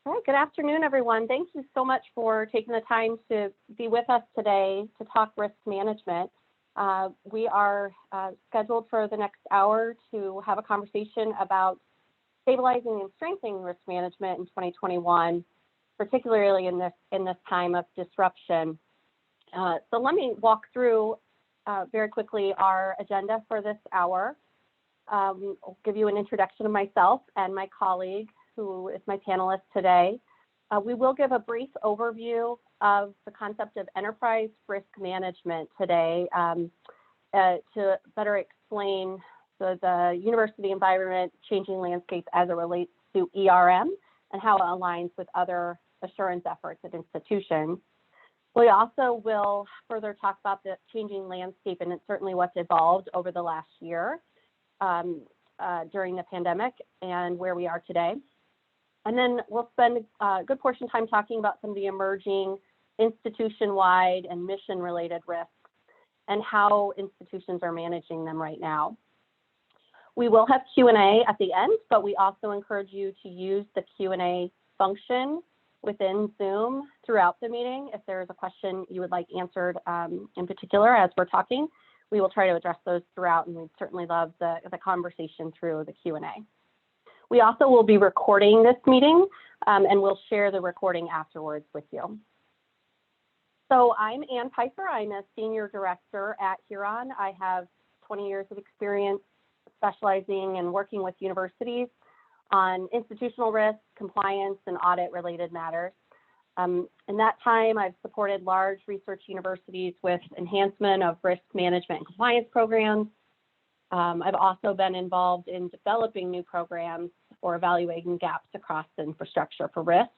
All right, good afternoon, everyone. Thank you so much for taking the time to be with us today to talk risk management. We are scheduled for the next hour to have a conversation about stabilizing and strengthening risk management in 2021, particularly in this time of disruption. So let me walk through very quickly our agenda for this hour. I'll give you an introduction of myself and my colleague, who is my panelist today. We will give a brief overview of the concept of enterprise risk management today to better explain the university environment changing landscape as it relates to ERM and how it aligns with other assurance efforts at institutions. We also will further talk about the changing landscape, and it's certainly what's evolved over the last year during the pandemic and where we are today. And then we'll spend a good portion of time talking about some of the emerging institution-wide and mission-related risks and how institutions are managing them right now. We will have Q&A at the end, but we also encourage you to use the Q&A function within Zoom throughout the meeting. If there is a question you would like answered in particular as we're talking, we will try to address those throughout, and we'd certainly love the conversation through the Q&A. We also will be recording this meeting, and we'll share the recording afterwards with you. So I'm Ann Piper. I'm a senior director at Huron. I have 20 years of experience specializing and working with universities on institutional risk, compliance, and audit-related matters. In that time, I've supported large research universities with enhancement of risk management and compliance programs. I've also been involved in developing new programs or evaluating gaps across the infrastructure for risk,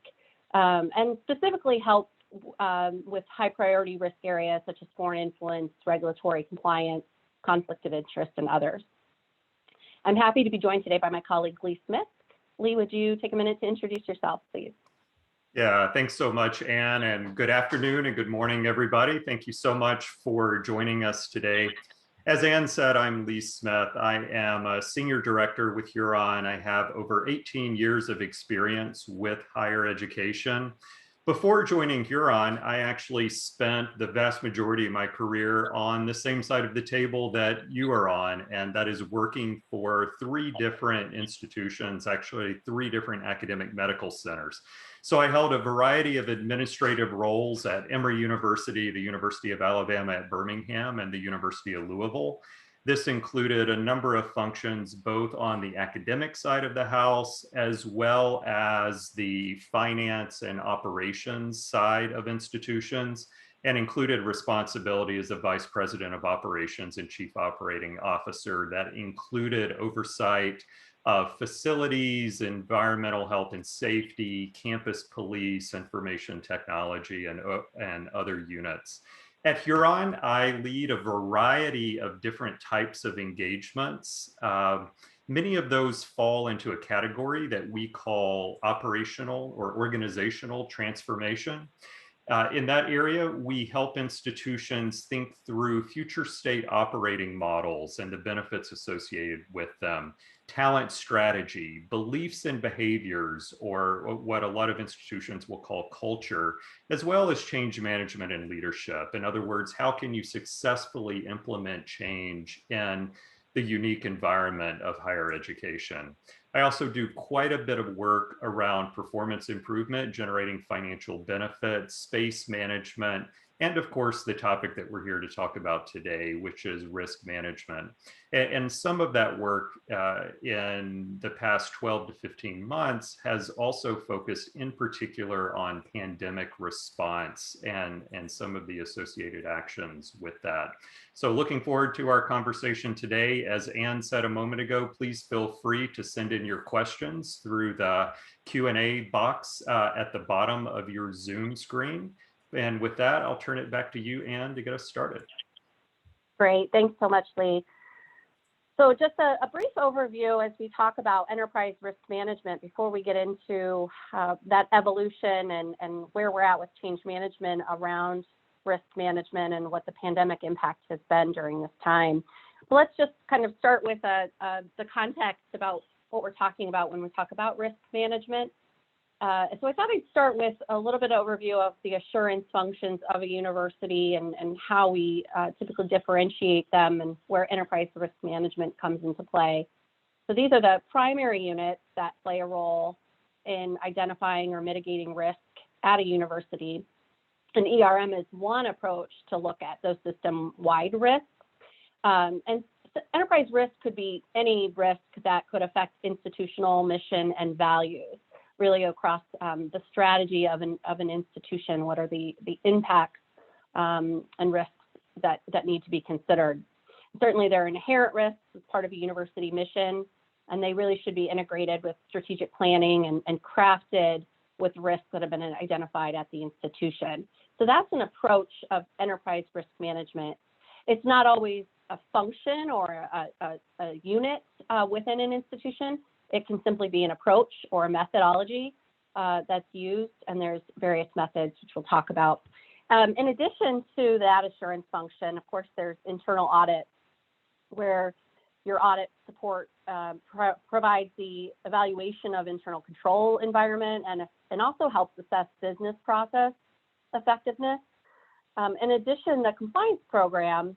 and specifically help with high priority risk areas such as foreign influence, regulatory compliance, conflict of interest, and others. I'm happy to be joined today by my colleague, Lee Smith. Lee, would you take a minute to introduce yourself, please? Yeah, thanks so much, Ann, and good afternoon and good morning, everybody. Thank you so much for joining us today. As Ann said, I'm Lee Smith. I am a senior director with Huron. I have over 18 years of experience with higher education. Before joining Huron, I actually spent the vast majority of my career on the same side of the table that you are on, and that is working for 3 different institutions, actually 3 different academic medical centers. So I held a variety of administrative roles at Emory University, the University of Alabama at Birmingham, and the University of Louisville. This included a number of functions, both on the academic side of the house, as well as the finance and operations side of institutions, and included responsibility as a vice president of operations and chief operating officer that included oversight of facilities, environmental health and safety, campus police, information technology, and other units. At Huron, I lead a variety of different types of engagements. Many of those fall into a category that we call operational or organizational transformation. In that area, we help institutions think through future state operating models and the benefits associated with them, talent strategy, beliefs and behaviors, or what a lot of institutions will call culture, as well as change management and leadership. In other words, how can you successfully implement change in the unique environment of higher education? I also do quite a bit of work around performance improvement, generating financial benefits, space management, and of course, the topic that we're here to talk about today, which is risk management. And some of that work in the past 12 to 15 months has also focused in particular on pandemic response and some of the associated actions with that. So looking forward to our conversation today. As Ann said a moment ago, please feel free to send in your questions through the Q&A box at the bottom of your Zoom screen. And with that, I'll turn it back to you, Ann, to get us started. Great, thanks so much, Lee. So just a brief overview as we talk about enterprise risk management before we get into that evolution and where we're at with change management around risk management and what the pandemic impact has been during this time. But let's just kind of start with the context about what we're talking about when we talk about risk management. So I thought I'd start with a little bit of overview of the assurance functions of a university and how we typically differentiate them and where enterprise risk management comes into play. So these are the primary units that play a role in identifying or mitigating risk at a university. And ERM is one approach to look at those system-wide risks. And enterprise risk could be any risk that could affect institutional mission and values, really across the strategy of an institution. What are the impacts and risks that need to be considered? Certainly, there are inherent risks as part of a university mission, and they really should be integrated with strategic planning and crafted with risks that have been identified at the institution. So that's an approach of enterprise risk management. It's not always a function or a unit within an institution. It can simply be an approach or a methodology that's used, and there's various methods which we'll talk about. In addition to that assurance function, of course, there's internal audit, where your audit support provides the evaluation of internal control environment and also helps assess business process effectiveness. In addition, the compliance program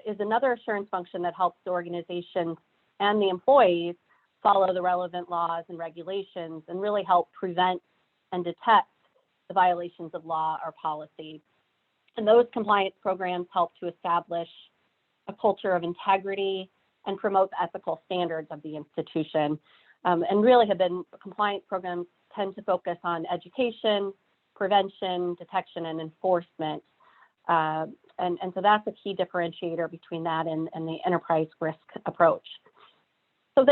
is another assurance function that helps the organization and the employees follow the relevant laws and regulations and really help prevent and detect the violations of law or policy. And those compliance programs help to establish a culture of integrity and promote the ethical standards of the institution. And really compliance programs tend to focus on education, prevention, detection, and enforcement. And so that's a key differentiator between that and the enterprise risk approach. So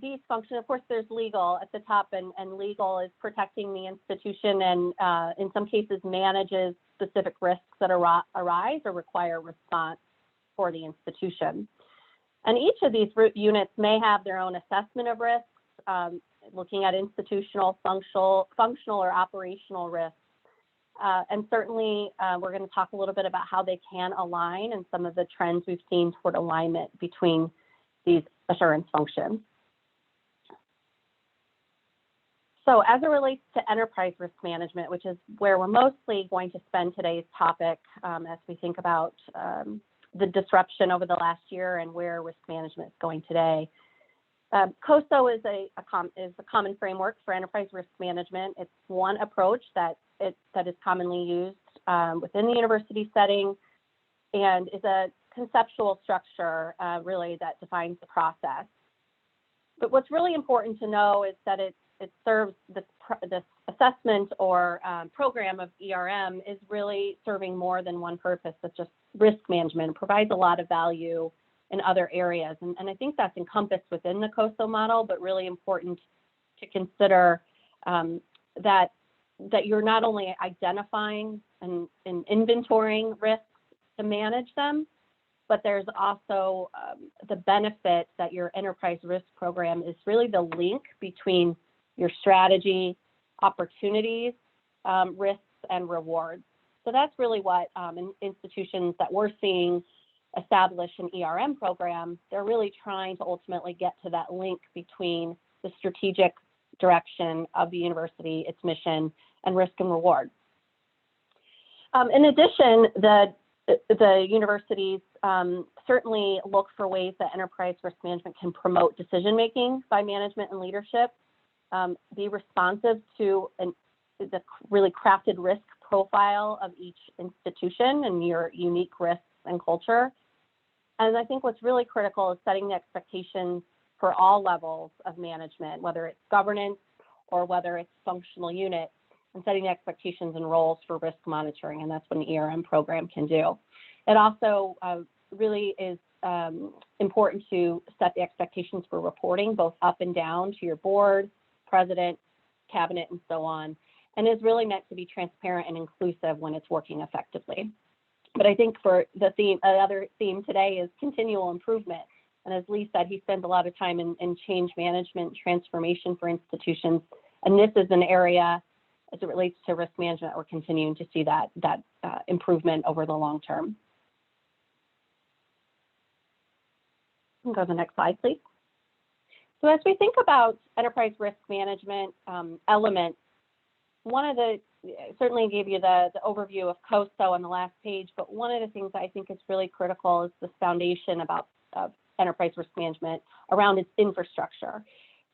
these function, of course, there's legal at the top, and legal is protecting the institution and in some cases manages specific risks that arise or require response for the institution. And each of these units may have their own assessment of risks, looking at institutional, functional, or operational risks. And certainly, we're going to talk a little bit about how they can align and some of the trends we've seen toward alignment between these assurance functions. So as it relates to enterprise risk management, which is where we're mostly going to spend today's topic as we think about the disruption over the last year and where risk management is going today. COSO is a common framework for enterprise risk management. It's one approach that is commonly used within the university setting and is a conceptual structure really that defines the process. But what's really important to know is that it serves this assessment or program of ERM is really serving more than one purpose. It's just risk management. It provides a lot of value in other areas. And I think that's encompassed within the COSO model, but really important to consider that you're not only identifying and inventorying risks to manage them, but there's also the benefit that your enterprise risk program is really the link between your strategy, opportunities, risks, and rewards. So that's really what institutions that we're seeing establish an ERM program, they're really trying to ultimately get to that link between the strategic direction of the university, its mission, and risk and reward. In addition, the universities certainly look for ways that enterprise risk management can promote decision-making by management and leadership, be responsive to the really crafted risk profile of each institution and your unique risks and culture. And I think what's really critical is setting the expectations for all levels of management, whether it's governance or whether it's functional unit, and setting the expectations and roles for risk monitoring, and that's what an ERM program can do. It also really is important to set the expectations for reporting, both up and down to your board, president, cabinet, and so on, and is really meant to be transparent and inclusive when it's working effectively. But I think for the other theme today is continual improvement. And as Lee said, he spends a lot of time in change management, transformation for institutions. And this is an area, as it relates to risk management, we're continuing to see that improvement over the long term. Go to the next slide, please. So as we think about enterprise risk management elements one of the, certainly gave you the overview of COSO on the last page, but one of the things I think is really critical is this foundation about enterprise risk management around its infrastructure.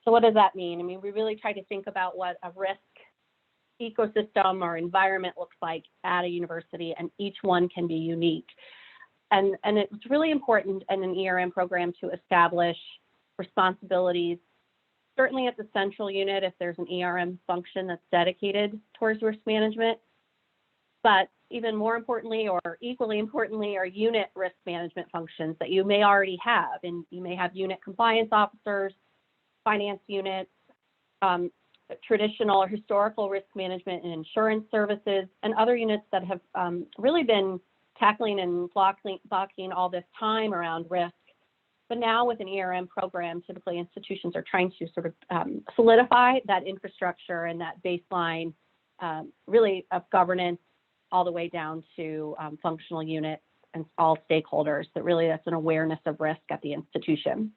So what does that mean? I mean, we really try to think about what a risk ecosystem or environment looks like at a university, and each one can be unique. And it's really important in an ERM program to establish responsibilities, certainly at the central unit if there's an ERM function that's dedicated towards risk management, but even more importantly or equally importantly are unit risk management functions that you may already have. And you may have unit compliance officers, finance units, traditional or historical risk management and insurance services, and other units that have really been tackling and blocking all this time around risk. But now with an ERM program, typically institutions are trying to sort of solidify that infrastructure and that baseline really of governance all the way down to functional units and all stakeholders, that really that's an awareness of risk at the institution.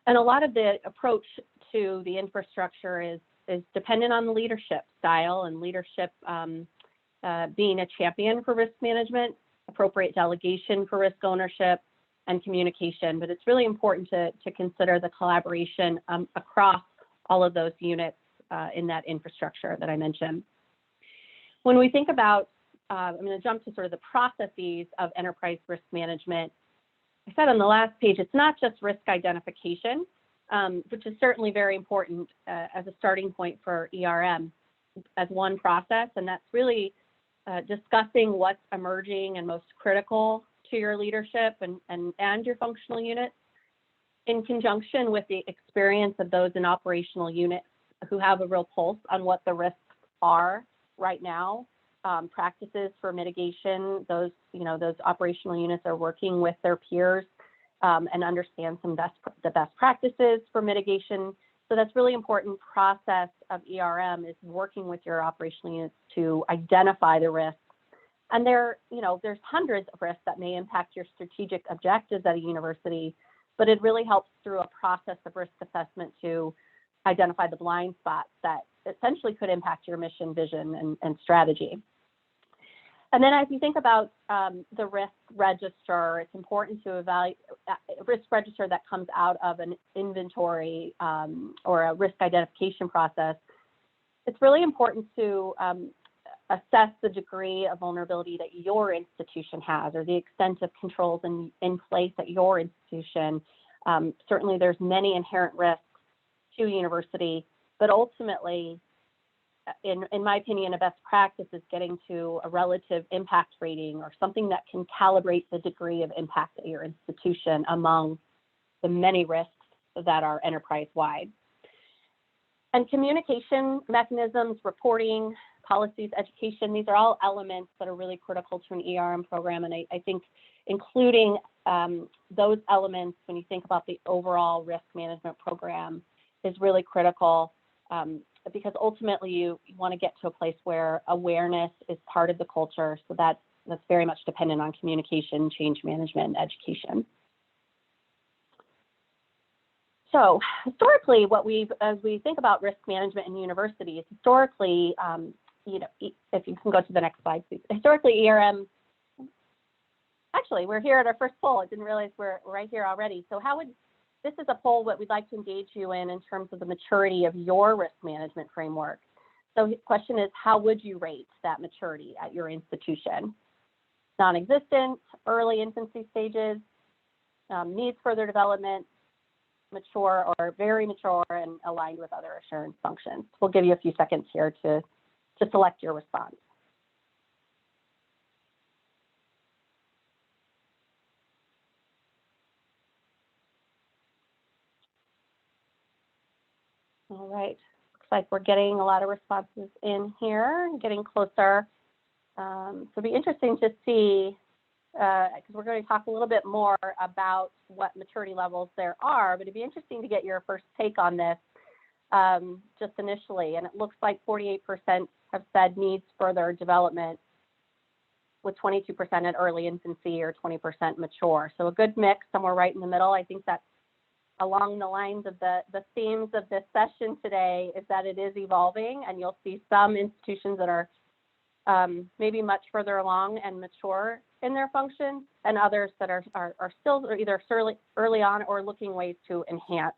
And a lot of the approach to the infrastructure is dependent on the leadership style and leadership being a champion for risk management, appropriate delegation for risk ownership, and communication. But it's really important to consider the collaboration across all of those units in that infrastructure that I mentioned. When we think about, I'm going to jump to sort of the processes of enterprise risk management. I said on the last page, it's not just risk identification, which is certainly very important as a starting point for ERM as one process, and that's really discussing what's emerging and most critical to your leadership and your functional units in conjunction with the experience of those in operational units who have a real pulse on what the risks are right now. Practices for mitigation, those operational units are working with their peers and understand the best practices for mitigation. So that's really important process of ERM is working with your operational units to identify the risks. And there's hundreds of risks that may impact your strategic objectives at a university, but it really helps through a process of risk assessment to identify the blind spots that essentially could impact your mission, vision, and strategy. And then as you think about the risk register, it's important to evaluate a risk register that comes out of an inventory or a risk identification process. It's really important to assess the degree of vulnerability that your institution has or the extent of controls in place at your institution. Certainly there's many inherent risks to university, but ultimately, in my opinion, a best practice is getting to a relative impact rating or something that can calibrate the degree of impact at your institution among the many risks that are enterprise-wide. And communication mechanisms, reporting, policies, education, these are all elements that are really critical to an ERM program. And I think including those elements when you think about the overall risk management program is really critical. Because ultimately you want to get to a place where awareness is part of the culture. So that's very much dependent on communication, change management, and education. So historically, as we think about risk management in universities, historically, if you can go to the next slide, please. Historically, ERM, actually, we're here at our first poll. I didn't realize we're right here already. So this is a poll that we'd like to engage you in terms of the maturity of your risk management framework. So the question is, how would you rate that maturity at your institution? Non-existent, early infancy stages, needs further development, mature or very mature, and aligned with other assurance functions. We'll give you a few seconds here to select your response. All right, looks like we're getting a lot of responses in here, getting closer. So it'll be interesting to see, because we're going to talk a little bit more about what maturity levels there are, but it'd be interesting to get your first take on this just initially. And it looks like 48% have said needs further development, with 22% at early infancy or 20% mature. So a good mix, somewhere right in the middle. I think that's along the lines of the themes of this session today is that it is evolving, and you'll see some institutions that are maybe much further along and mature in their functions, and others that are still either early on or looking ways to enhance.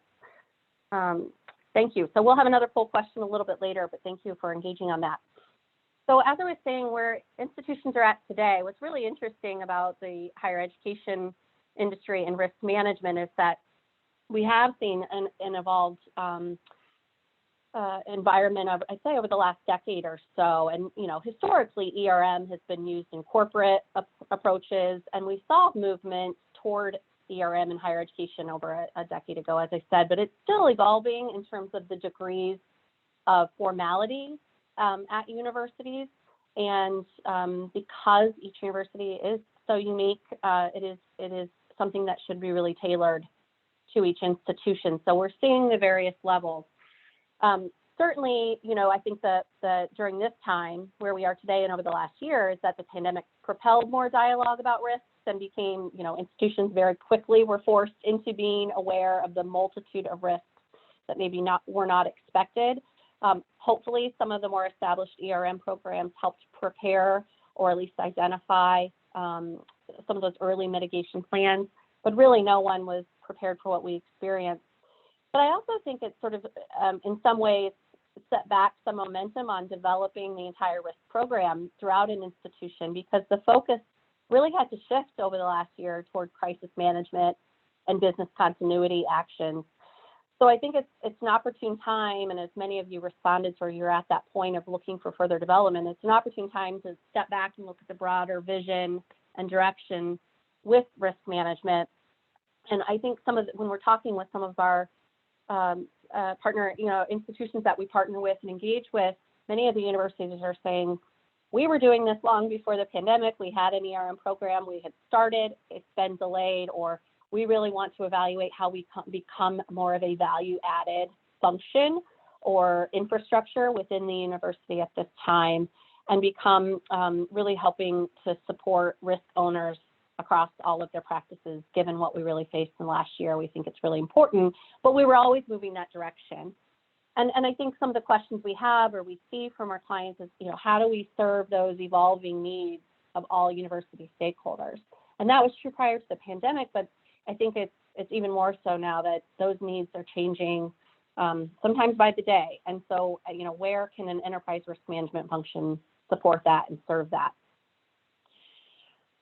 Thank you. So we'll have another poll question a little bit later, but thank you for engaging on that. So as I was saying, where institutions are at today, what's really interesting about the higher education industry and risk management is that we have seen an evolved environment of, I'd say, over the last decade or so. And, historically, ERM has been used in corporate approaches, and we saw movement toward ERM in higher education over a decade ago, as I said, but it's still evolving in terms of the degrees of formality at universities. And because each university is so unique, it is something that should be really tailored to each institution. So we're seeing the various levels. Certainly, I think that during this time where we are today and over the last year is that the pandemic propelled more dialogue about risks and became, institutions very quickly were forced into being aware of the multitude of risks that maybe were not expected. Hopefully, some of the more established ERM programs helped prepare or at least identify some of those early mitigation plans, but really no one was prepared for what we experienced. But I also think it sort of, in some ways, set back some momentum on developing the entire risk program throughout an institution, because the focus really had to shift over the last year toward crisis management and business continuity actions. So I think it's an opportune time, and as many of you responded, or you're at that point of looking for further development, it's an opportune time to step back and look at the broader vision and direction with risk management. And I think when we're talking with some of our partner, institutions that we partner with and engage with, many of the universities are saying, we were doing this long before the pandemic. We had an ERM program, we had started, it's been delayed, or we really want to evaluate how we become more of a value-added function or infrastructure within the university at this time, and become really helping to support risk owners across all of their practices. Given what we really faced in the last year, we think it's really important, but we were always moving that direction. And I think some of the questions we have or we see from our clients is, how do we serve those evolving needs of all university stakeholders? And that was true prior to the pandemic, but I think it's even more so now that those needs are changing sometimes by the day. And so, where can an enterprise risk management function support that and serve that?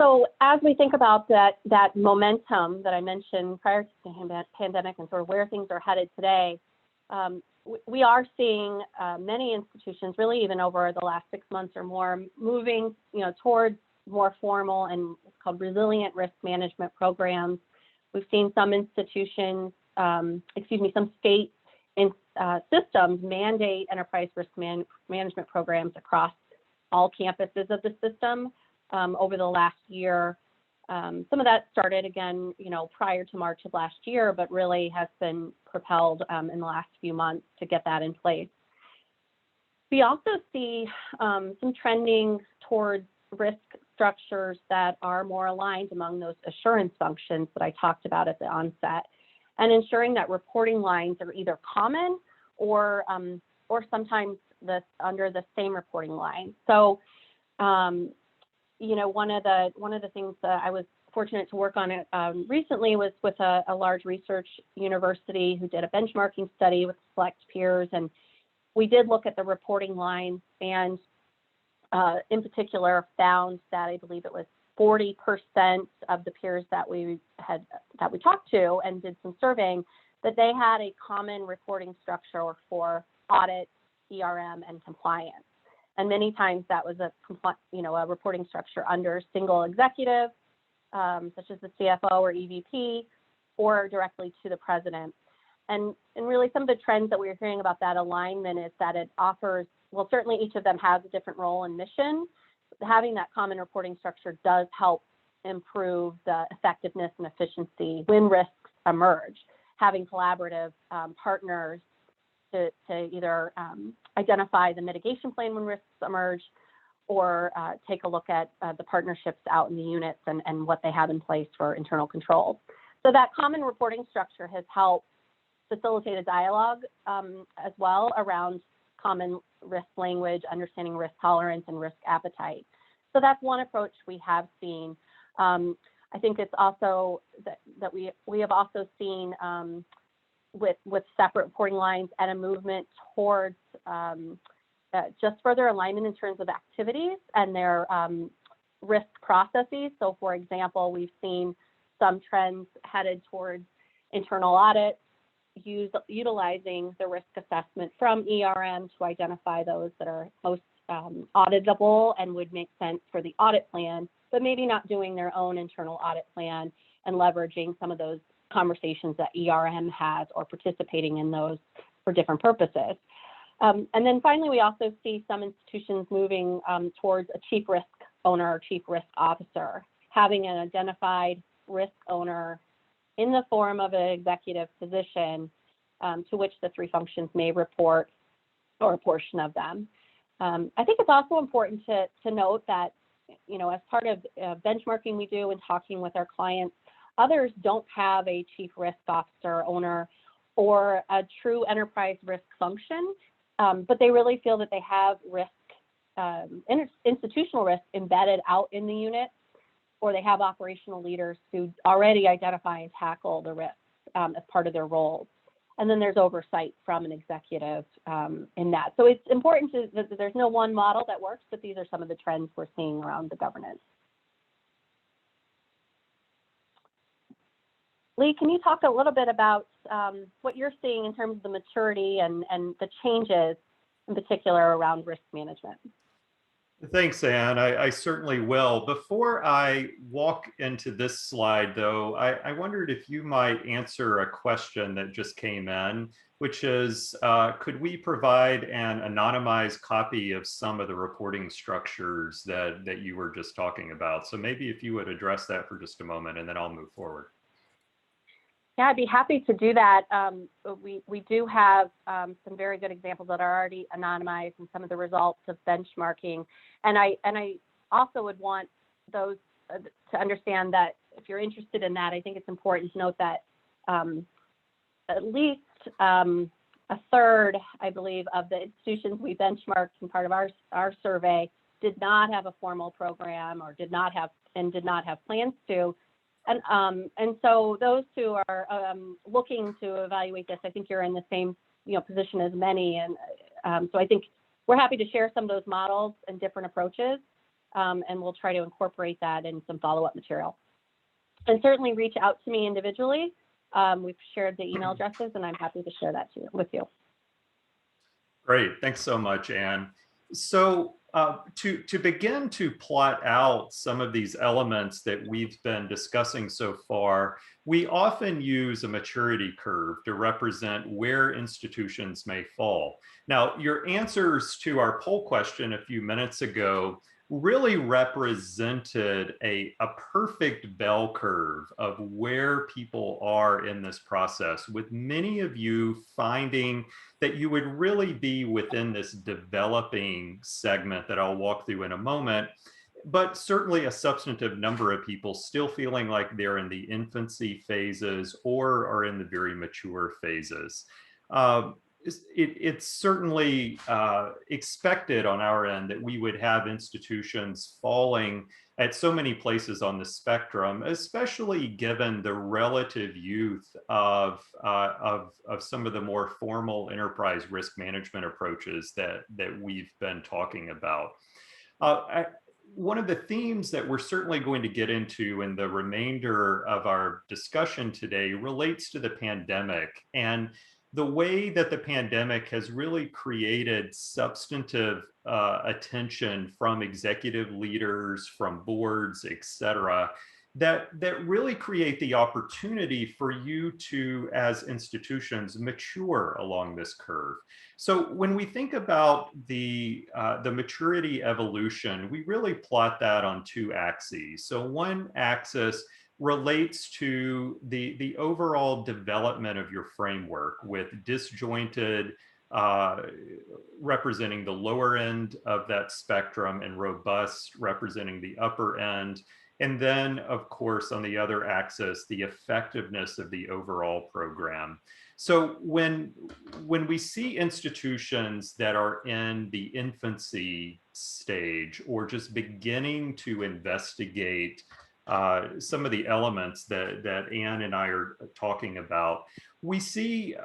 So as we think about that momentum that I mentioned prior to the pandemic and sort of where things are headed today, we are seeing many institutions, really even over the last 6 months or more, moving towards more formal and what's called resilient risk management programs. We've seen some institutions, some state systems mandate enterprise risk management programs across all campuses of the system over the last year. Some of that started again, prior to March of last year, but really has been propelled in the last few months to get that in place. We also see some trending towards risk structures that are more aligned among those assurance functions that I talked about at the onset, and ensuring that reporting lines are either common or sometimes under the same reporting line. So, one of the things that I was fortunate to work on recently was with a large research university who did a benchmarking study with select peers, and we did look at the reporting lines, and in particular found that I believe it was 40% of the peers that we talked to and did some surveying, that they had a common reporting structure for audit, ERM, and compliance. And many times that was a reporting structure under single executive, such as the CFO or EVP, or directly to the president. And really some of the trends that we were hearing about that alignment is that it offers, well, certainly each of them has a different role and mission. Having that common reporting structure does help improve the effectiveness and efficiency when risks emerge. Having collaborative partners to either identify the mitigation plan when risks emerge, or take a look at the partnerships out in the units and what they have in place for internal controls. So that common reporting structure has helped facilitate a dialogue as well around common risk language, understanding risk tolerance and risk appetite. So that's one approach we have seen. I think it's also that we have also seen with separate reporting lines and a movement towards just further alignment in terms of activities and their risk processes. So for example, we've seen some trends headed towards internal audits, utilizing the risk assessment from ERM to identify those that are most auditable and would make sense for the audit plan, but maybe not doing their own internal audit plan and leveraging some of those conversations that ERM has or participating in those for different purposes. And then finally, we also see some institutions moving towards a chief risk owner or chief risk officer, having an identified risk owner in the form of an executive position to which the three functions may report or a portion of them. I think it's also important to note that, as part of benchmarking we do and talking with our clients, others don't have a chief risk officer, owner, or a true enterprise risk function, but they really feel that they have risk, institutional risk embedded out in the unit, or they have operational leaders who already identify and tackle the risks as part of their roles. And then there's oversight from an executive in that. So it's important that there's no one model that works, but these are some of the trends we're seeing around the governance. Lee, can you talk a little bit about what you're seeing in terms of the maturity and the changes in particular around risk management? Thanks, Anne. I certainly will. Before I walk into this slide, though, I wondered if you might answer a question that just came in, which is, could we provide an anonymized copy of some of the reporting structures that you were just talking about? So maybe if you would address that for just a moment, and then I'll move forward. Yeah, I'd be happy to do that. We do have some very good examples that are already anonymized and some of the results of benchmarking. And I also would want those to understand that if you're interested in that, I think it's important to note that at least a third, I believe, of the institutions we benchmarked in part of our survey did not have a formal program or did not have plans to. And so those who are looking to evaluate this, I think you're in the same position as many. And so I think we're happy to share some of those models and different approaches, and we'll try to incorporate that in some follow-up material. And certainly reach out to me individually. We've shared the email addresses, and I'm happy to share that with you. Great, thanks so much, Anne. So to begin to plot out some of these elements that we've been discussing so far, we often use a maturity curve to represent where institutions may fall. Now, your answers to our poll question a few minutes ago really represented a perfect bell curve of where people are in this process, with many of you finding that you would really be within this developing segment that I'll walk through in a moment, but certainly a substantive number of people still feeling like they're in the infancy phases or are in the very mature phases. It's certainly expected on our end that we would have institutions falling at so many places on the spectrum, especially given the relative youth of some of the more formal enterprise risk management approaches that we've been talking about. One of the themes that we're certainly going to get into in the remainder of our discussion today relates to the pandemic and the way that the pandemic has really created substantive attention from executive leaders, from boards, et cetera, that really create the opportunity for you to, as institutions, mature along this curve. So when we think about the maturity evolution, we really plot that on two axes. So one axis relates to the overall development of your framework, with disjointed representing the lower end of that spectrum and robust representing the upper end. And then, of course, on the other axis, the effectiveness of the overall program. So when we see institutions that are in the infancy stage or just beginning to investigate some of the elements that Anne and I are talking about, we see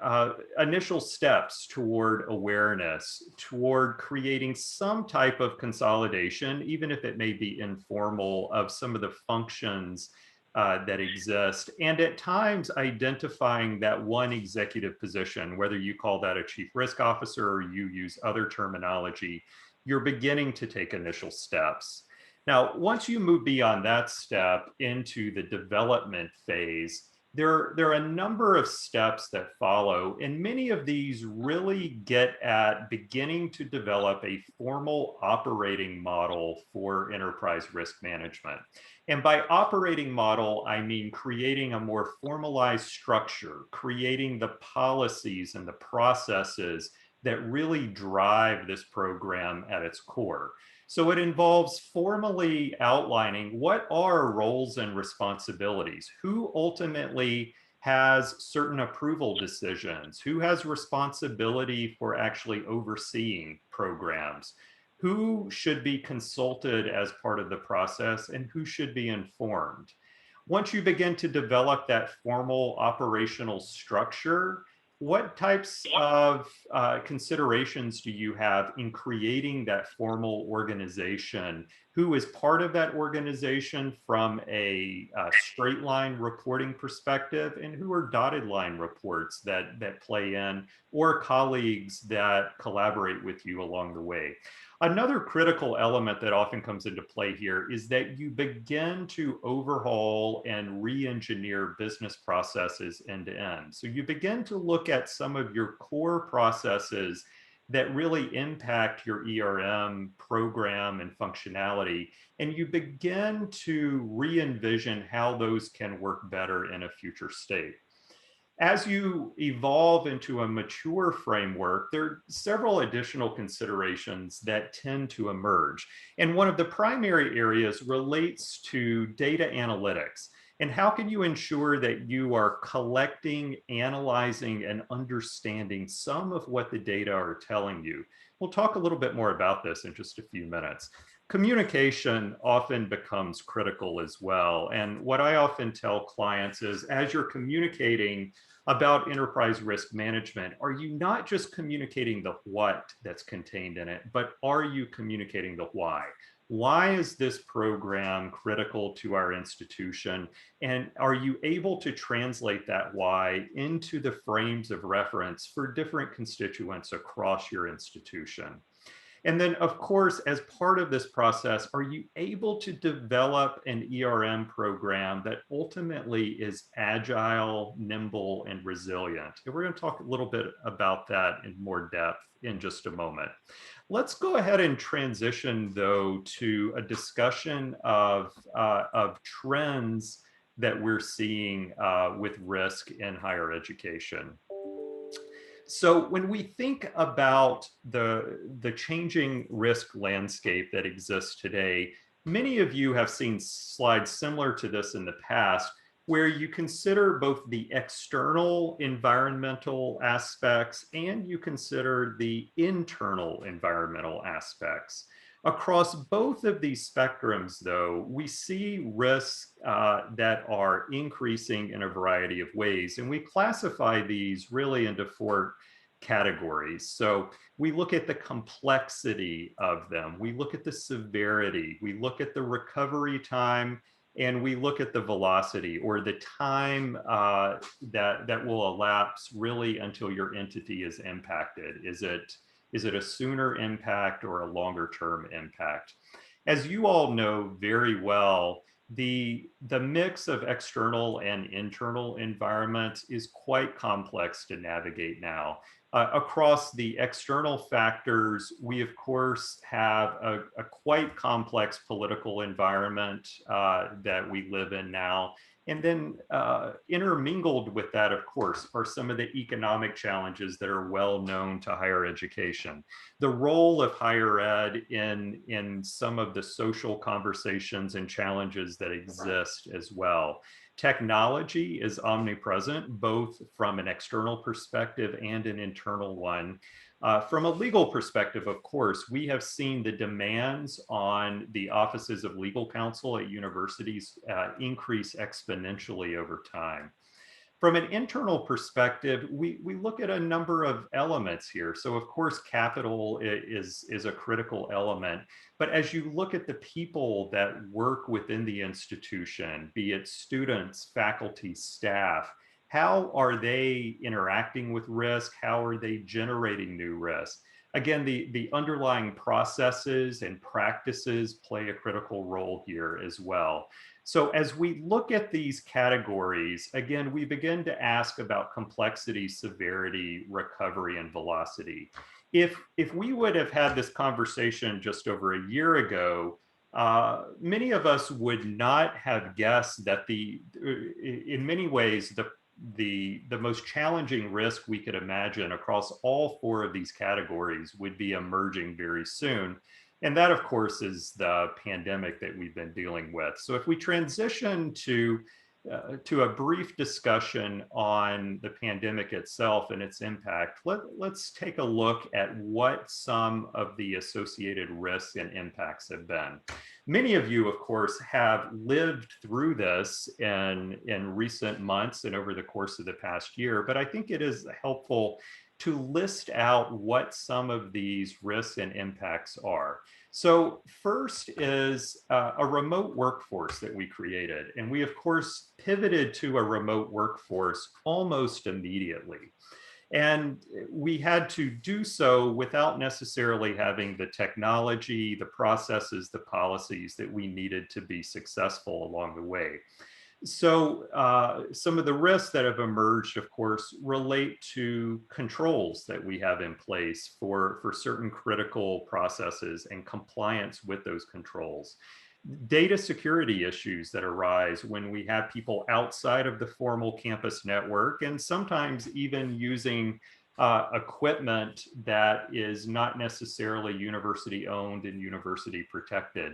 initial steps toward awareness, toward creating some type of consolidation, even if it may be informal, of some of the functions that exist, and at times identifying that one executive position, whether you call that a chief risk officer or you use other terminology, you're beginning to take initial steps. Now, once you move beyond that step into the development phase, there are a number of steps that follow, and many of these really get at beginning to develop a formal operating model for enterprise risk management. And by operating model, I mean creating a more formalized structure, creating the policies and the processes that really drive this program at its core. So it involves formally outlining what are roles and responsibilities, who ultimately has certain approval decisions, who has responsibility for actually overseeing programs, who should be consulted as part of the process, and who should be informed. Once you begin to develop that formal operational structure, what types of considerations do you have in creating that formal organization? Who is part of that organization from a straight line reporting perspective, and who are dotted line reports that play in, or colleagues that collaborate with you along the way? Another critical element that often comes into play here is that you begin to overhaul and re-engineer business processes end to end. So you begin to look at some of your core processes that really impact your ERM program and functionality, and you begin to re-envision how those can work better in a future state. As you evolve into a mature framework, there are several additional considerations that tend to emerge. And one of the primary areas relates to data analytics. And how can you ensure that you are collecting, analyzing, and understanding some of what the data are telling you? We'll talk a little bit more about this in just a few minutes. Communication often becomes critical as well. And what I often tell clients is, as you're communicating about enterprise risk management, are you not just communicating the what that's contained in it, but are you communicating the why? Why is this program critical to our institution? And are you able to translate that why into the frames of reference for different constituents across your institution? And then, of course, as part of this process, are you able to develop an ERM program that ultimately is agile, nimble, and resilient? And we're going to talk a little bit about that in more depth in just a moment. Let's go ahead and transition, though, to a discussion of trends that we're seeing with risk in higher education. So when we think about the changing risk landscape that exists today, many of you have seen slides similar to this in the past, where you consider both the external environmental aspects and you consider the internal environmental aspects. Across both of these spectrums, though, we see risks that are increasing in a variety of ways, and we classify these really into four categories. So we look at the complexity of them, we look at the severity, we look at the recovery time, and we look at the velocity, or the time that will elapse really until your entity is impacted. Is it a sooner impact or a longer term impact? As you all know very well, the mix of external and internal environments is quite complex to navigate now. Across the external factors, we of course have a quite complex political environment that we live in now. And then intermingled with that, of course, are some of the economic challenges that are well known to higher education. The role of higher ed in some of the social conversations and challenges that exist as well. Technology is omnipresent, both from an external perspective and an internal one. From a legal perspective, of course, we have seen the demands on the offices of legal counsel at universities increase exponentially over time. From an internal perspective, we look at a number of elements here. So of course, capital is a critical element. But as you look at the people that work within the institution, be it students, faculty, staff, how are they interacting with risk? How are they generating new risk? Again, the underlying processes and practices play a critical role here as well. So as we look at these categories, again, we begin to ask about complexity, severity, recovery, and velocity. If we would have had this conversation just over a year ago, many of us would not have guessed that in many ways, the most challenging risk we could imagine across all four of these categories would be emerging very soon. And that, of course, is the pandemic that we've been dealing with. So if we transition to a brief discussion on the pandemic itself and its impact, let's take a look at what some of the associated risks and impacts have been. Many of you, of course, have lived through this in recent months and over the course of the past year, but I think it is helpful to list out what some of these risks and impacts are. So first is a remote workforce that we created. And we, of course, pivoted to a remote workforce almost immediately. And we had to do so without necessarily having the technology, the processes, the policies that we needed to be successful along the way. So some of the risks that have emerged, of course, relate to controls that we have in place for certain critical processes and compliance with those controls. Data security issues that arise when we have people outside of the formal campus network and sometimes even using equipment that is not necessarily university owned and university protected.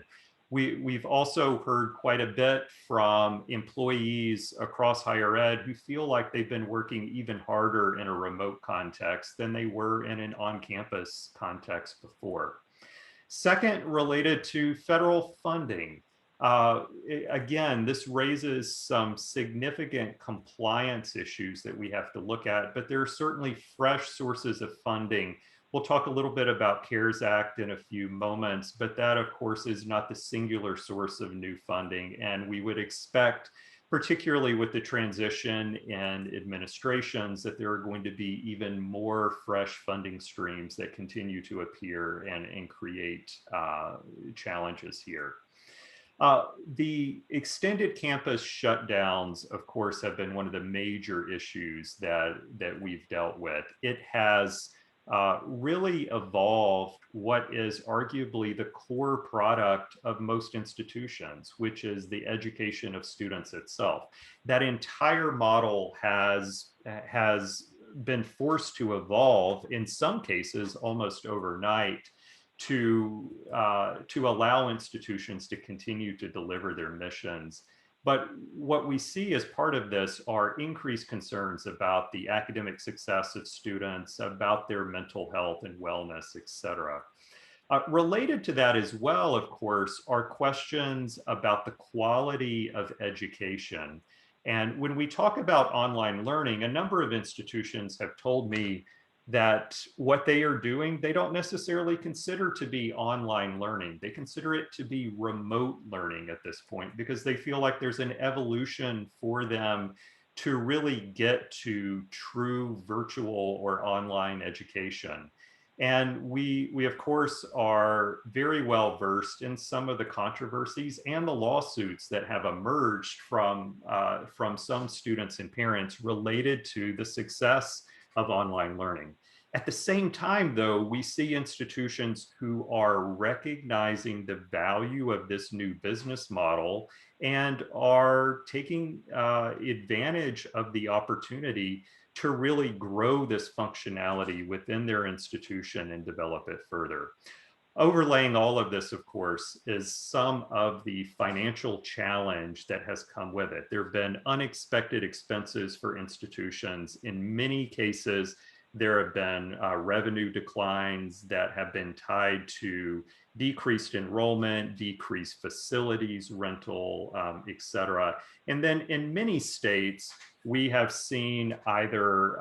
We've also heard quite a bit from employees across higher ed who feel like they've been working even harder in a remote context than they were in an on-campus context before. Second, related to federal funding. Again, this raises some significant compliance issues that we have to look at, but there are certainly fresh sources of funding. We'll talk a little bit about CARES Act in a few moments, but that, of course, is not the singular source of new funding. And we would expect, particularly with the transition in administrations, that there are going to be even more fresh funding streams that continue to appear and create challenges here. The extended campus shutdowns, of course, have been one of the major issues that we've dealt with. It has really evolved what is arguably the core product of most institutions, which is the education of students itself. That entire model has been forced to evolve, in some cases almost overnight, to allow institutions to continue to deliver their missions. But what we see as part of this are increased concerns about the academic success of students, about their mental health and wellness, et cetera. Related to that as well, of course, are questions about the quality of education. And when we talk about online learning, a number of institutions have told me that what they are doing, they don't necessarily consider to be online learning. They consider it to be remote learning at this point because they feel like there's an evolution for them to really get to true virtual or online education. And we of course, are very well versed in some of the controversies and the lawsuits that have emerged from some students and parents related to the success of online learning. At the same time, though, we see institutions who are recognizing the value of this new business model and are taking advantage of the opportunity to really grow this functionality within their institution and develop it further. Overlaying all of this, of course, is some of the financial challenge that has come with it. There have been unexpected expenses for institutions. In many cases, there have been revenue declines that have been tied to decreased enrollment, decreased facilities rental, et cetera. And then in many states, we have seen either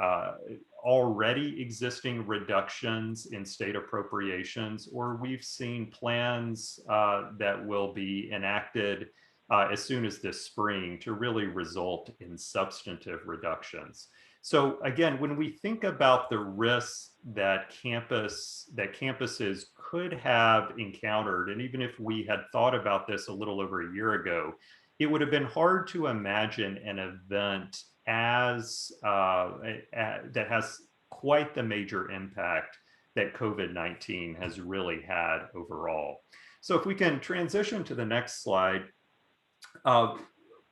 already existing reductions in state appropriations, or we've seen plans that will be enacted as soon as this spring to really result in substantive reductions. So again, when we think about the risks that campuses could have encountered, and even if we had thought about this a little over a year ago, it would have been hard to imagine an event as that has quite the major impact that COVID-19 has really had overall. So if we can transition to the next slide,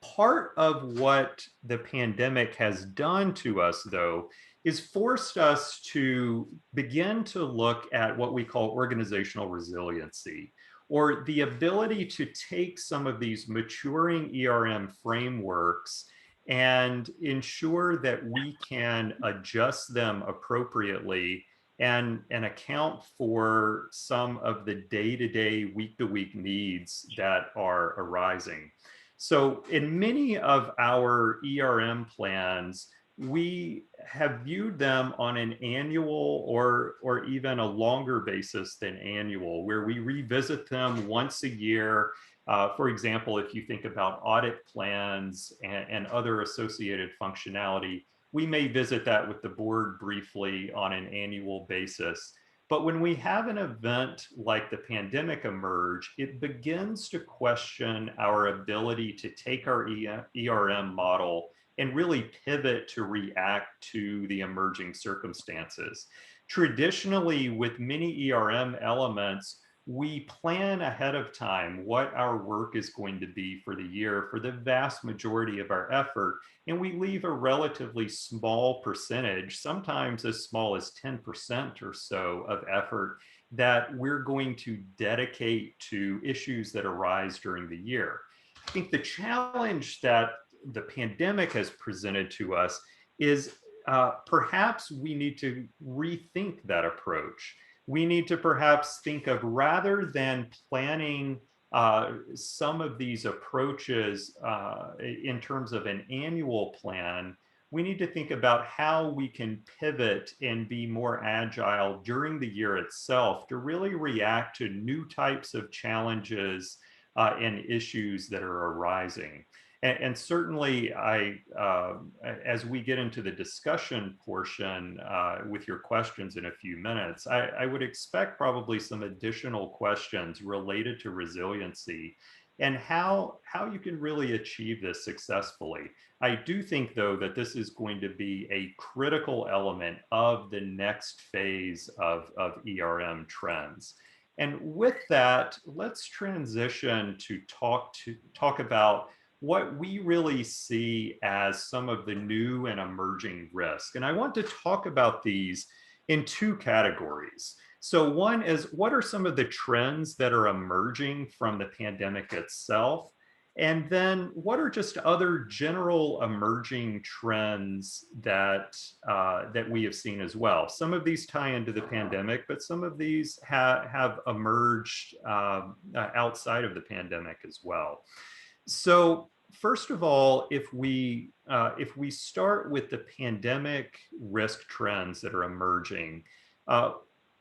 part of what the pandemic has done to us, though, is forced us to begin to look at what we call organizational resiliency, or the ability to take some of these maturing ERM frameworks and ensure that we can adjust them appropriately and account for some of the day-to-day, week-to-week needs that are arising. So in many of our ERM plans, we have viewed them on an annual or even a longer basis than annual, where we revisit them once a year. For example, if you think about audit plans and other associated functionality, we may visit that with the board briefly on an annual basis. But when we have an event like the pandemic emerge, it begins to question our ability to take our ERM model and really pivot to react to the emerging circumstances. Traditionally, with many ERM elements, we plan ahead of time what our work is going to be for the year for the vast majority of our effort, and we leave a relatively small percentage, sometimes as small as 10% or so of effort, that we're going to dedicate to issues that arise during the year. I think the challenge that the pandemic has presented to us is perhaps we need to rethink that approach. We need to perhaps think of, rather than planning some of these approaches in terms of an annual plan, we need to think about how we can pivot and be more agile during the year itself to really react to new types of challenges and issues that are arising. And certainly, as we get into the discussion portion with your questions in a few minutes, I would expect probably some additional questions related to resiliency and how you can really achieve this successfully. I do think, though, that this is going to be a critical element of the next phase of ERM trends. And with that, let's transition to talk about what we really see as some of the new and emerging risks. And I want to talk about these in two categories. So one is, what are some of the trends that are emerging from the pandemic itself? And then what are just other general emerging trends that we have seen as well? Some of these tie into the pandemic, but some of these have emerged outside of the pandemic as well. So first of all, if we start with the pandemic risk trends that are emerging,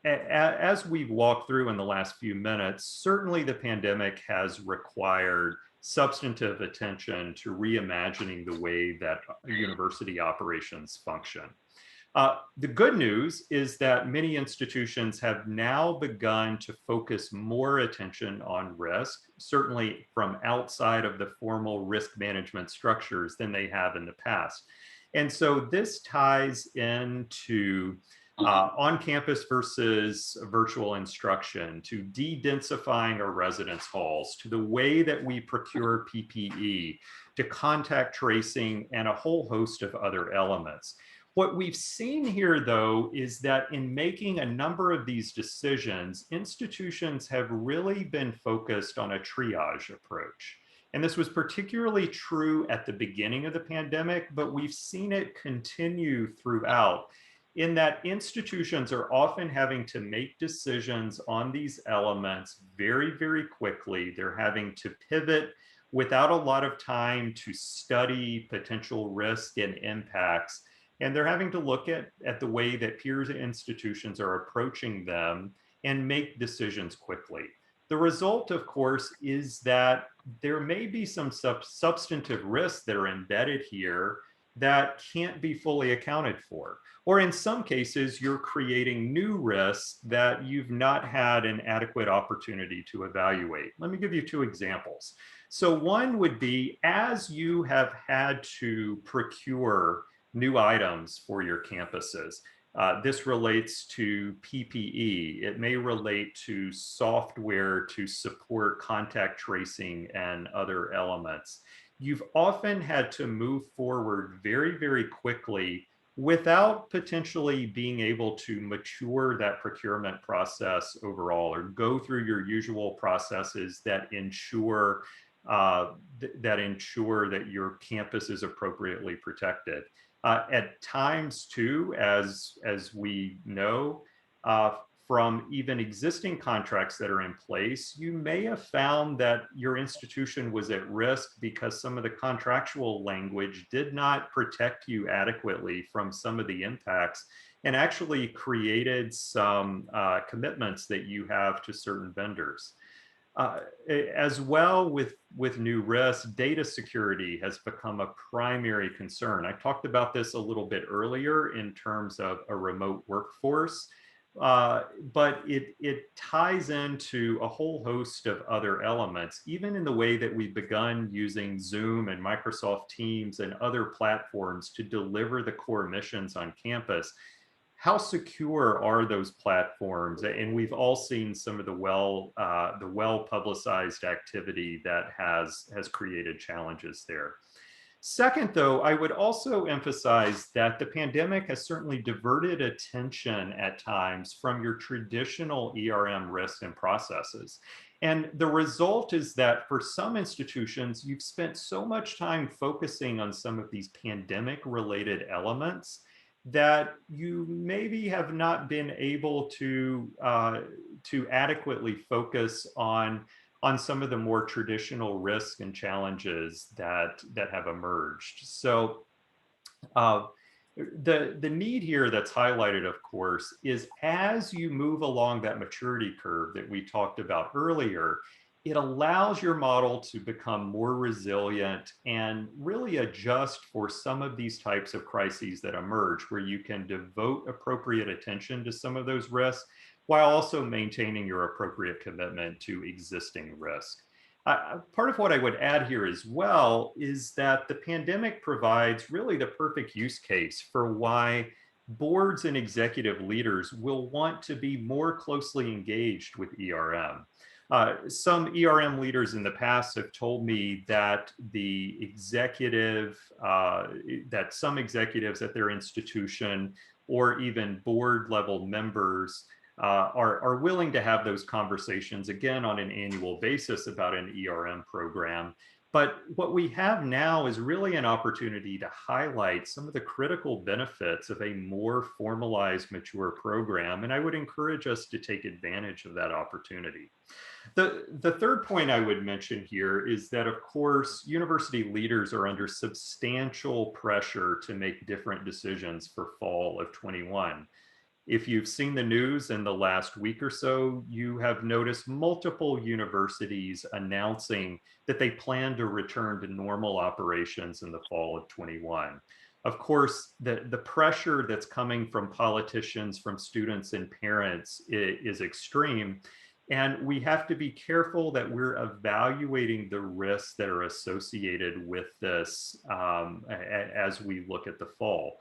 as we've walked through in the last few minutes, certainly the pandemic has required substantive attention to reimagining the way that university operations function. The good news is that many institutions have now begun to focus more attention on risk, certainly from outside of the formal risk management structures than they have in the past. And so this ties into on-campus versus virtual instruction, to de-densifying our residence halls, to the way that we procure PPE, to contact tracing, and a whole host of other elements. What we've seen here, though, is that in making a number of these decisions, institutions have really been focused on a triage approach. And this was particularly true at the beginning of the pandemic, but we've seen it continue throughout, in that institutions are often having to make decisions on these elements very, very quickly. They're having to pivot without a lot of time to study potential risk and impacts. And they're having to look at the way that peers and institutions are approaching them and make decisions quickly. The result, of course, is that there may be some substantive risks that are embedded here that can't be fully accounted for. Or in some cases, you're creating new risks that you've not had an adequate opportunity to evaluate. Let me give you two examples. So one would be, as you have had to procure new items for your campuses. This relates to PPE. It may relate to software to support contact tracing and other elements. You've often had to move forward very, very quickly without potentially being able to mature that procurement process overall, or go through your usual processes that ensure that your campus is appropriately protected. At times too, as we know, from even existing contracts that are in place, you may have found that your institution was at risk because some of the contractual language did not protect you adequately from some of the impacts, and actually created some commitments that you have to certain vendors. As well, with new risks, data security has become a primary concern. I talked about this a little bit earlier in terms of a remote workforce, but it ties into a whole host of other elements, even in the way that we've begun using Zoom and Microsoft Teams and other platforms to deliver the core missions on campus. How secure are those platforms? And we've all seen some of the well-publicized activity that has created challenges there. Second, though, I would also emphasize that the pandemic has certainly diverted attention at times from your traditional ERM risks and processes. And the result is that for some institutions, you've spent so much time focusing on some of these pandemic-related elements that you maybe have not been able to adequately focus on some of the more traditional risks and challenges that have emerged. So the need here that's highlighted, of course, is as you move along that maturity curve that we talked about earlier, it allows your model to become more resilient and really adjust for some of these types of crises that emerge, where you can devote appropriate attention to some of those risks while also maintaining your appropriate commitment to existing risk. Part of what I would add here as well is that the pandemic provides really the perfect use case for why boards and executive leaders will want to be more closely engaged with ERM. Some ERM leaders in the past have told me that that some executives at their institution or even board level members are willing to have those conversations again on an annual basis about an ERM program. But what we have now is really an opportunity to highlight some of the critical benefits of a more formalized, mature program. And I would encourage us to take advantage of that opportunity. The third point I would mention here is that, of course, university leaders are under substantial pressure to make different decisions for fall of 21. If you've seen the news in the last week or so, you have noticed multiple universities announcing that they plan to return to normal operations in the fall of 21. Of course, the pressure that's coming from politicians, from students and parents is extreme. And we have to be careful that we're evaluating the risks that are associated with this as we look at the fall.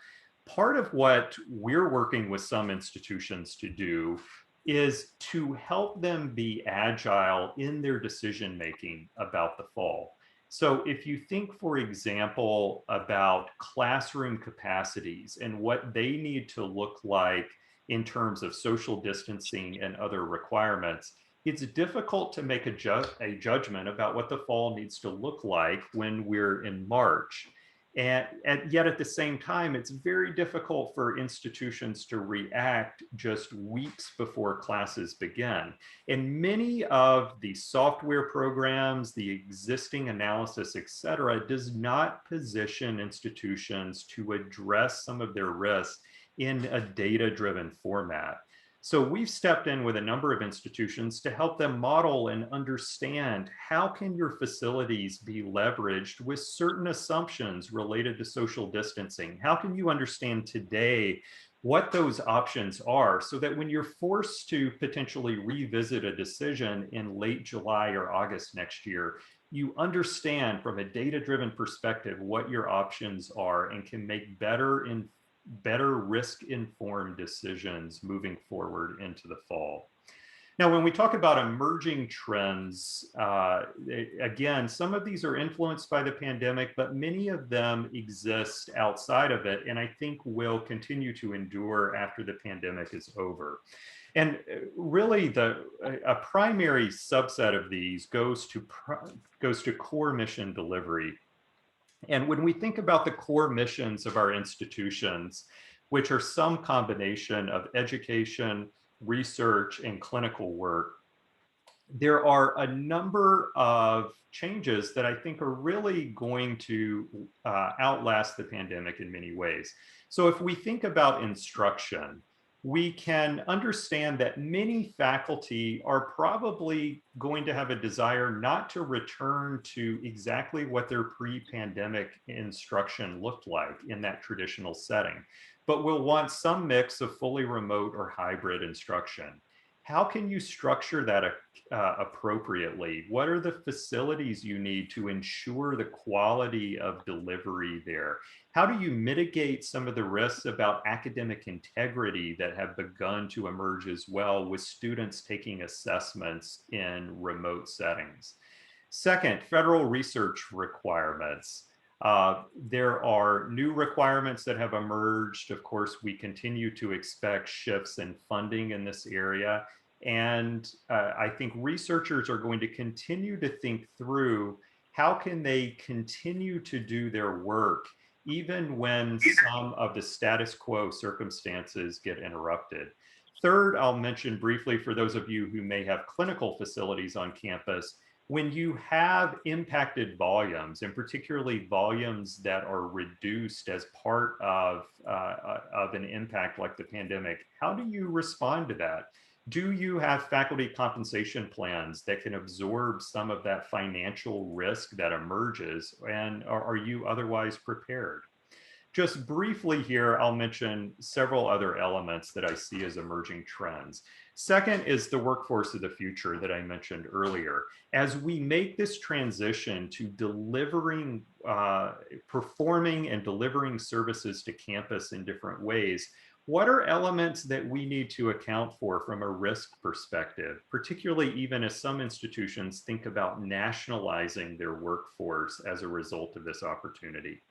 Part of what we're working with some institutions to do is to help them be agile in their decision making about the fall. So if you think, for example, about classroom capacities and what they need to look like in terms of social distancing and other requirements, it's difficult to make a judgment about what the fall needs to look like when we're in March. And yet at the same time, it's very difficult for institutions to react just weeks before classes begin. And many of the software programs, the existing analysis, et cetera, does not position institutions to address some of their risks in a data-driven format. So we've stepped in with a number of institutions to help them model and understand how can your facilities be leveraged with certain assumptions related to social distancing? How can you understand today what those options are so that when you're forced to potentially revisit a decision in late July or August next year, you understand from a data-driven perspective what your options are and can make better risk-informed decisions moving forward into the fall. Now, when we talk about emerging trends, again, some of these are influenced by the pandemic, but many of them exist outside of it, and I think will continue to endure after the pandemic is over. And really, a primary subset of these goes to core mission delivery. And when we think about the core missions of our institutions, which are some combination of education, research, and clinical work, there are a number of changes that I think are really going to outlast the pandemic in many ways. So if we think about instruction, we can understand that many faculty are probably going to have a desire not to return to exactly what their pre-pandemic instruction looked like in that traditional setting, but will want some mix of fully remote or hybrid instruction. How can you structure that appropriately? What are the facilities you need to ensure the quality of delivery there? How do you mitigate some of the risks about academic integrity that have begun to emerge as well with students taking assessments in remote settings? Second, federal research requirements. There are new requirements that have emerged. Of course, we continue to expect shifts in funding in this area. And I think researchers are going to continue to think through how can they continue to do their work even when some of the status quo circumstances get interrupted. Third, I'll mention briefly for those of you who may have clinical facilities on campus, when you have impacted volumes, and particularly volumes that are reduced as part of an impact like the pandemic, how do you respond to that? Do you have faculty compensation plans that can absorb some of that financial risk that emerges? And are you otherwise prepared? Just briefly here, I'll mention several other elements that I see as emerging trends. Second is the workforce of the future that I mentioned earlier. As we make this transition to performing and delivering services to campus in different ways, what are elements that we need to account for from a risk perspective, particularly even as some institutions think about nationalizing their workforce as a result of this opportunity?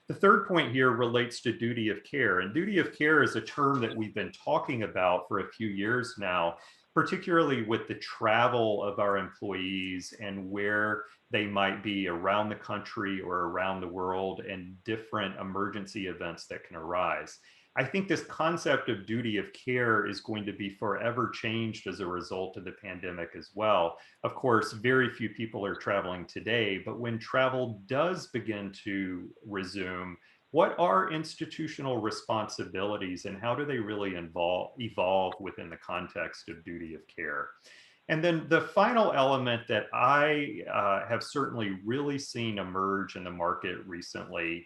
The third point here relates to duty of care, and duty of care is a term that we've been talking about for a few years now, particularly with the travel of our employees and where they might be around the country or around the world and different emergency events that can arise. I think this concept of duty of care is going to be forever changed as a result of the pandemic as well. Of course, very few people are traveling today, but when travel does begin to resume, what are institutional responsibilities and how do they really evolve within the context of duty of care? And then the final element that I have certainly really seen emerge in the market recently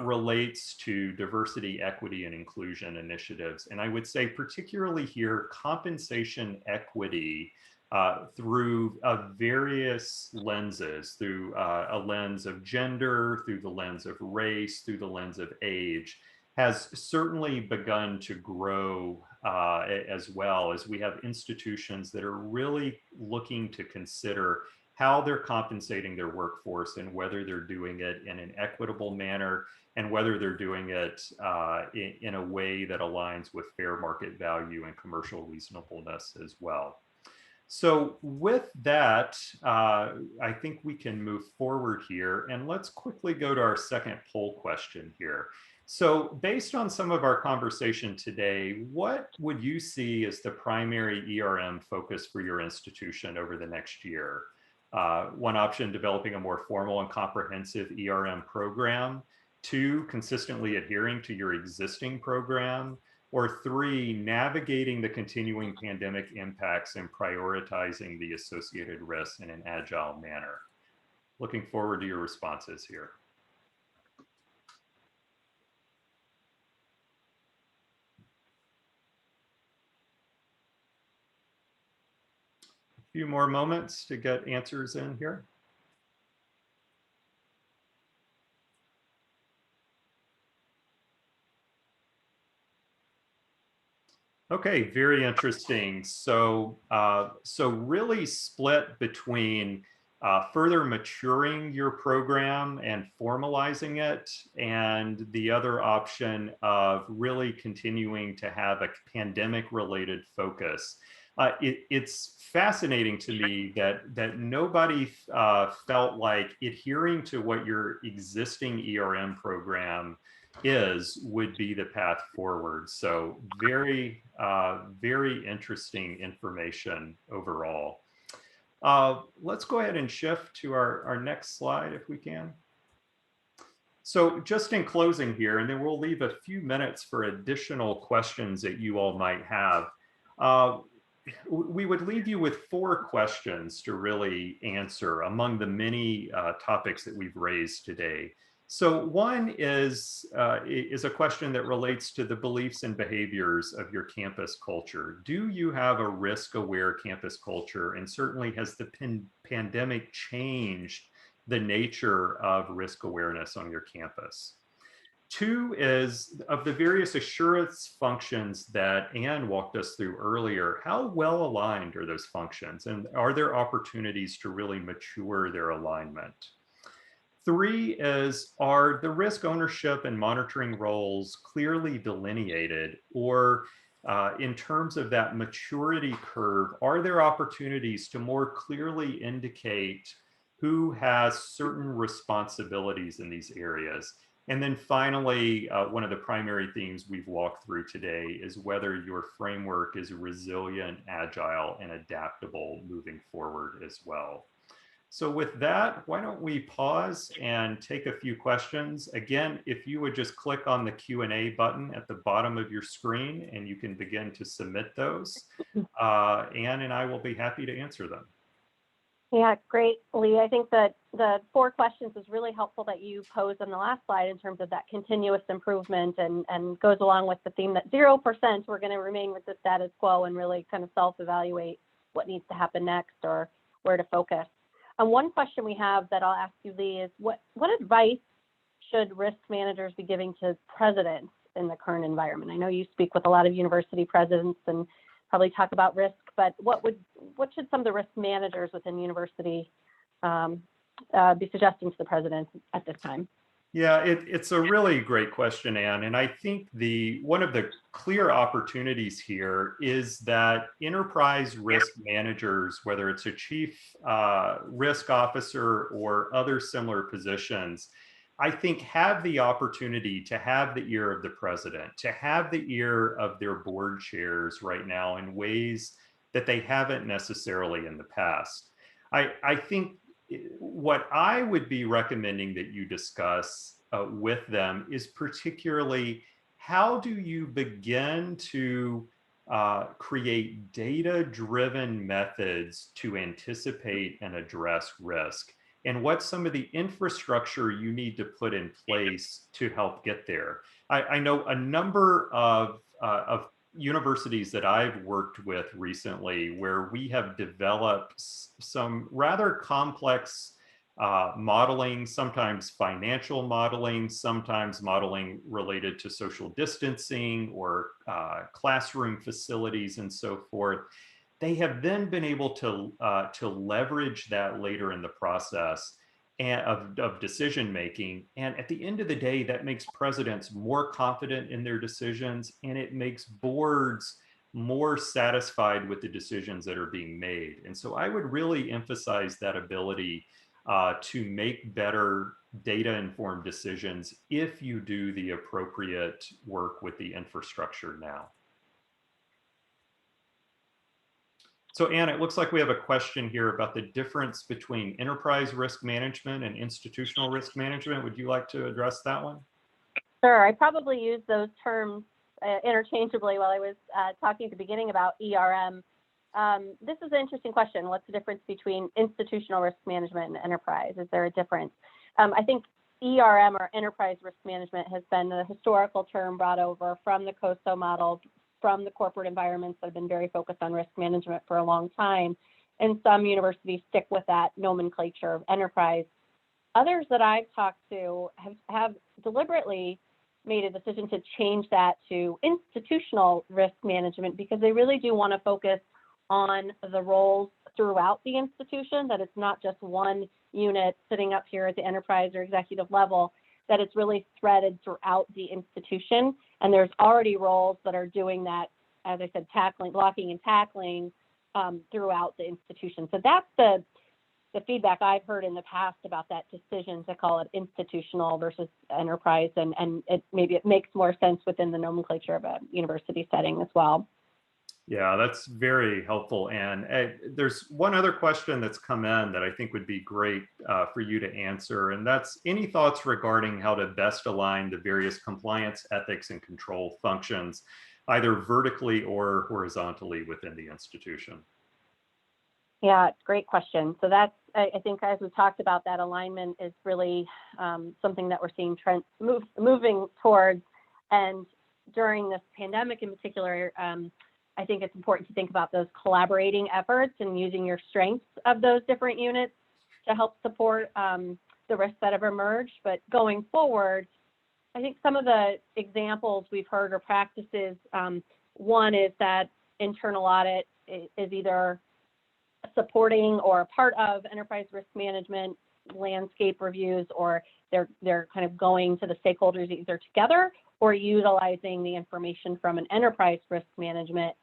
relates to diversity, equity, and inclusion initiatives. And I would say particularly here, compensation equity through various lenses, through a lens of gender, through the lens of race, through the lens of age, has certainly begun to grow as well as we have institutions that are really looking to consider how they're compensating their workforce and whether they're doing it in an equitable manner and whether they're doing it in a way that aligns with fair market value and commercial reasonableness as well. So with that, I think we can move forward here, and let's quickly go to our second poll question here. So based on some of our conversation today, what would you see as the primary ERM focus for your institution over the next year? One option, developing a more formal and comprehensive ERM program. 2, consistently adhering to your existing program. Or 3, navigating the continuing pandemic impacts and prioritizing the associated risks in an agile manner. Looking forward to your responses here. A few more moments to get answers in here. Okay, very interesting. So, really split between further maturing your program and formalizing it, and the other option of really continuing to have a pandemic-related focus. It's fascinating to me that nobody felt like adhering to what your existing ERM program would be the path forward. So very, very interesting information overall. Let's go ahead and shift to our next slide if we can. So just in closing here, and then we'll leave a few minutes for additional questions that you all might have. We would leave you with 4 questions to really answer among the many topics that we've raised today. So one is a question that relates to the beliefs and behaviors of your campus culture. Do you have a risk-aware campus culture? And certainly has the pandemic changed the nature of risk awareness on your campus? 2 is, of the various assurance functions that Anne walked us through earlier, how well aligned are those functions? And are there opportunities to really mature their alignment? 3 is, are the risk ownership and monitoring roles clearly delineated? Or in terms of that maturity curve, are there opportunities to more clearly indicate who has certain responsibilities in these areas? And then finally, one of the primary themes we've walked through today is whether your framework is resilient, agile, and adaptable moving forward as well. So with that, why don't we pause and take a few questions. Again, if you would just click on the Q&A button at the bottom of your screen, and you can begin to submit those. Anne and I will be happy to answer them. Yeah, great, Lee. I think that the 4 questions is really helpful that you posed on the last slide in terms of that continuous improvement, and goes along with the theme that 0%, we're going to remain with the status quo and really kind of self-evaluate what needs to happen next or where to focus. And one question we have that I'll ask you, Lee, is what advice should risk managers be giving to presidents in the current environment? I know you speak with a lot of university presidents and probably talk about risk, but what should some of the risk managers within university be suggesting to the president at this time? Yeah, it's a really great question, Anne. And I think one of the clear opportunities here is that enterprise risk managers, whether it's a chief risk officer or other similar positions, I think have the opportunity to have the ear of the president, to have the ear of their board chairs right now in ways that they haven't necessarily in the past. I think what I would be recommending that you discuss with them is particularly, how do you begin to create data-driven methods to anticipate and address risk? And what's some of the infrastructure you need to put in place to help get there? I know a number of universities that I've worked with recently where we have developed some rather complex modeling, sometimes financial modeling, sometimes modeling related to social distancing or classroom facilities and so forth, they have then been able to leverage that later in the process and of decision making. And at the end of the day, that makes presidents more confident in their decisions, and it makes boards more satisfied with the decisions that are being made. And so I would really emphasize that ability to make better data-informed decisions if you do the appropriate work with the infrastructure now. So Anne, it looks like we have a question here about the difference between enterprise risk management and institutional risk management. Would you like to address that one? Sure, I probably used those terms interchangeably while I was talking at the beginning about ERM. This is an interesting question. What's the difference between institutional risk management and enterprise? Is there a difference? I think ERM, or enterprise risk management, has been a historical term brought over from the COSO model, from the corporate environments that have been very focused on risk management for a long time. And some universities stick with that nomenclature of enterprise. Others that I've talked to have deliberately made a decision to change that to institutional risk management, because they really do want to focus on the roles throughout the institution, that it's not just one unit sitting up here at the enterprise or executive level, that it's really threaded throughout the institution. And there's already roles that are doing that, as I said, blocking and tackling throughout the institution. So that's the feedback I've heard in the past about that decision to call it institutional versus enterprise, and maybe it makes more sense within the nomenclature of a university setting as well. Yeah, that's very helpful. And there's one other question that's come in that I think would be great for you to answer. And that's any thoughts regarding how to best align the various compliance, ethics, and control functions, either vertically or horizontally within the institution? Yeah, great question. So that's, I think, as we talked about, that alignment is really something that we're seeing moving towards. And during this pandemic in particular, I think it's important to think about those collaborating efforts and using your strengths of those different units to help support the risks that have emerged. But going forward, I think some of the examples we've heard or practices, one is that internal audit is either supporting or a part of enterprise risk management landscape reviews, or they're kind of going to the stakeholders either together or utilizing the information from an enterprise risk management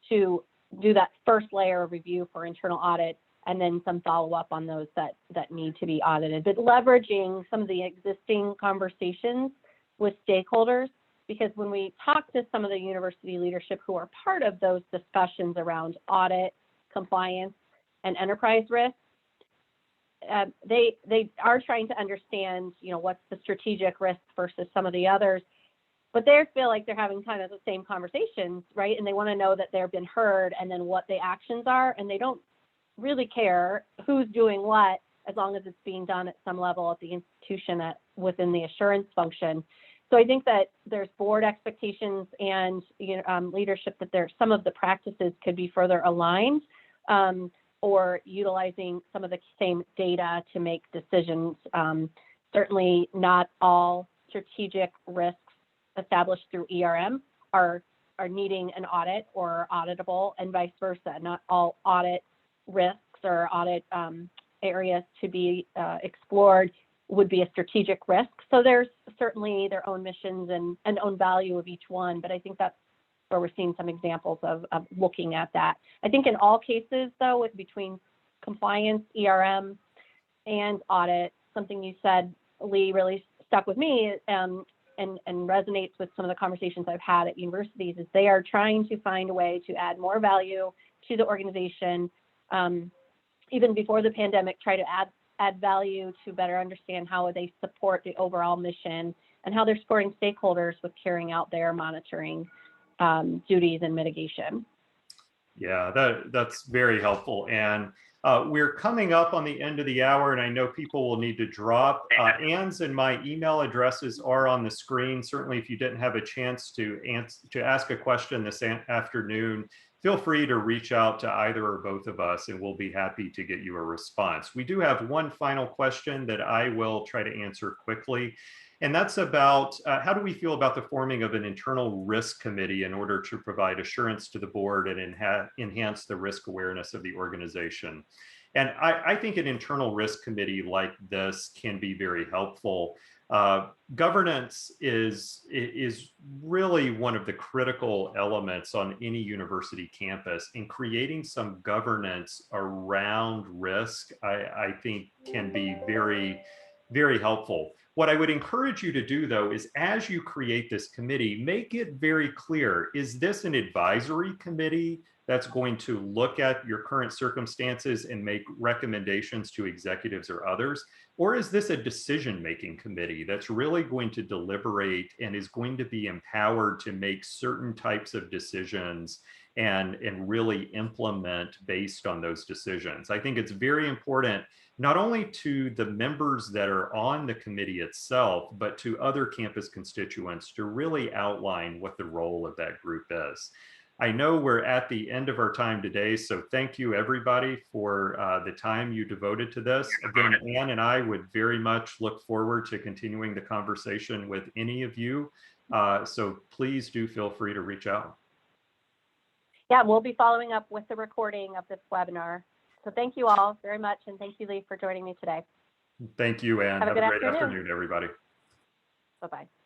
to do that first layer of review for internal audit, and then some follow-up on those that need to be audited. But leveraging some of the existing conversations with stakeholders, because when we talk to some of the university leadership who are part of those discussions around audit, compliance, and enterprise risk, they are trying to understand, what's the strategic risk versus some of the others, but they feel like they're having kind of the same conversations, right? And they want to know that they've been heard and then what the actions are, and they don't really care who's doing what, as long as it's being done at some level at the institution within the assurance function. So I think that there's board expectations and leadership that some of the practices could be further aligned, or utilizing some of the same data to make decisions. Certainly not all strategic risks established through ERM are needing an audit or auditable, and vice versa. Not all audit risks or audit areas to be explored would be a strategic risk. So there's certainly their own missions and own value of each one, but I think that's where we're seeing some examples of looking at that. I think in all cases, though, between compliance, ERM, and audit, something you said, Lee, really stuck with me and resonates with some of the conversations I've had at universities, is they are trying to find a way to add more value to the organization. Even before the pandemic, try to add value to better understand how they support the overall mission and how they're supporting stakeholders with carrying out their monitoring duties and mitigation. Yeah, that's very helpful. And we're coming up on the end of the hour, and I know people will need to drop. Anne's and my email addresses are on the screen. Certainly, if you didn't have a chance to ask a question this afternoon, feel free to reach out to either or both of us and we'll be happy to get you a response. We do have one final question that I will try to answer quickly. And that's about how do we feel about the forming of an internal risk committee in order to provide assurance to the board and enhance the risk awareness of the organization? And I think an internal risk committee like this can be very helpful. Governance is really one of the critical elements on any university campus, and creating some governance around risk, I think can be very, very helpful. What I would encourage you to do, though, is as you create this committee, make it very clear, is this an advisory committee that's going to look at your current circumstances and make recommendations to executives or others? Or is this a decision-making committee that's really going to deliberate and is going to be empowered to make certain types of decisions and really implement based on those decisions? I think it's very important, not only to the members that are on the committee itself, but to other campus constituents to really outline what the role of that group is. I know we're at the end of our time today, so thank you everybody for the time you devoted to this. Again, Ann and I would very much look forward to continuing the conversation with any of you. So please do feel free to reach out. Yeah, we'll be following up with the recording of this webinar. So thank you all very much, and thank you, Lee, for joining me today. Thank you, Ann. Have a great afternoon, afternoon, everybody. Bye-bye.